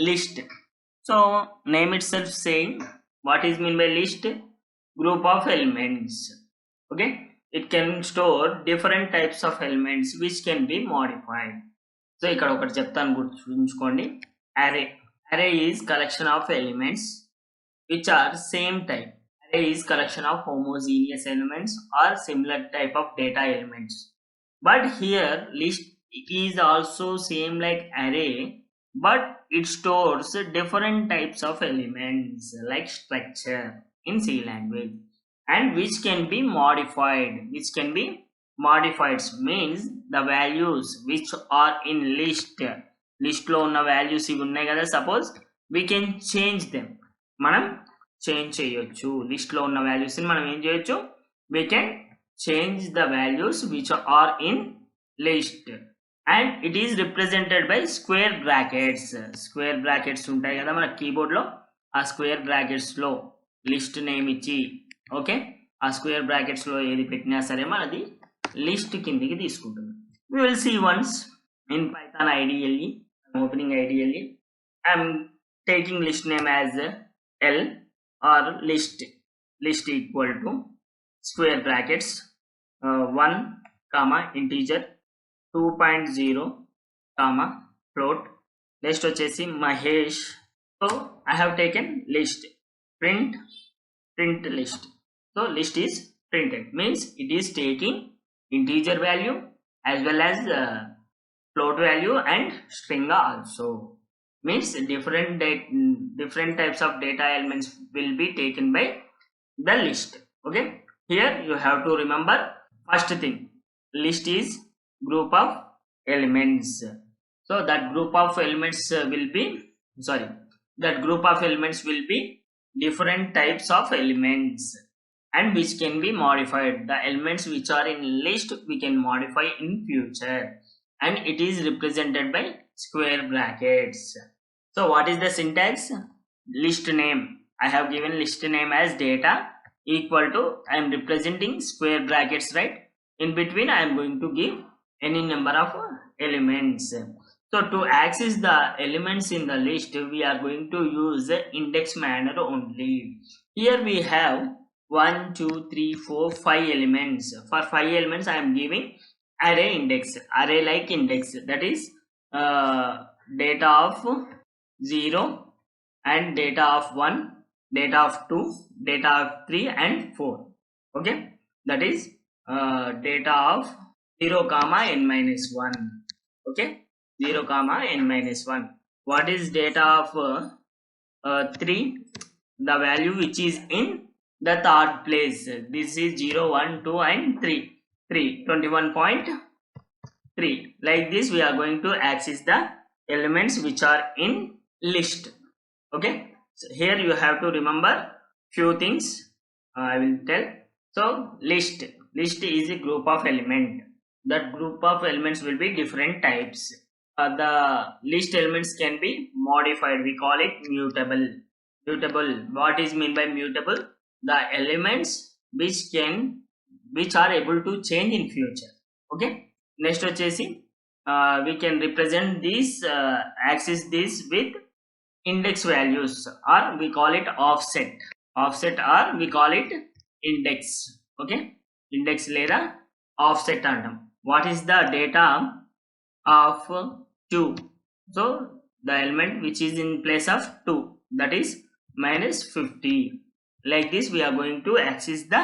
list. So name itself saying what is mean by list? Group of elements. Okay, it can store different types of elements which can be modified. So ఇక్కడ ఒకటి చెప్తాను గుర్తుంచుకోండి. Array is collection of elements which are same type. Array is collection of homogeneous elements or similar type of data elements. But here list is also same like array, but it stores different types of elements like structure in C language, and which can be modified. Means the values which are in list lo ఉన్న values ఇవి ఉన్నాయి కదా, suppose we can change them. మనం change చేయొచ్చు. List లో ఉన్న values ని మనం ఏం చేయొచ్చు? we can change the values which are in list, and it is represented by square brackets. Square brackets ఉంటాయి కదా మన కీబోర్డ్ లో, ఆ స్క్వేర్ బ్రాకెట్స్ లో లిస్ట్ నేమ్ ఇచ్చి, ఓకే, ఆ స్క్వేర్ బ్రాకెట్స్ లో ఏది పెట్టినా సరే మనది లిస్ట్ కిందికి తీసుకుంటుంది. we will see once in Python. Ideally I'm opening ideally, I'm taking list name as L or list equal to square brackets 1 comma integer 2.0 comma float. Next వచ్చేసి Mahesh. So I have taken list, print list. So list is printed, means it is taking integer value as well as float value and string also. Means different types of data elements will be taken by the list. Okay, here you have to remember first thing, list is group of elements. So that group of elements will be different types of elements and which can be modified. The elements which are in list we can modify in future, and it is represented by square brackets. So what is the syntax? List name, I have given list name as data equal to, I am representing square brackets, right? In between I am going to give any number of elements. So to access the elements in the list we are going to use the index manner only. Here we have 1 2 3 4 5 elements. For 5 elements I am giving array index, array like index, that is data of 0 and data of 1, data of 2, data of 3 and 4. Okay, that is data of 0 comma n minus 1. Okay, 0 comma n minus 1. What is data of 3? The value which is in the third place. This is 0 1 2 and 3 21.3. like this we are going to access the elements which are in list. Okay, so here you have to remember few things, I will tell. So list is a group of element. That group of elements will be different types. The list elements can be modified, we call it mutable. What is mean by mutable? The elements which are able to change in future. Okay, next వచ్చేసి we can represent this access this with index values, or we call it offset or we call it index. Okay, index లేదా offset అంటాం. What is the data of 2? So the element which is in place of 2, that is minus 50. Like this we are going to access the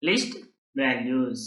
list values.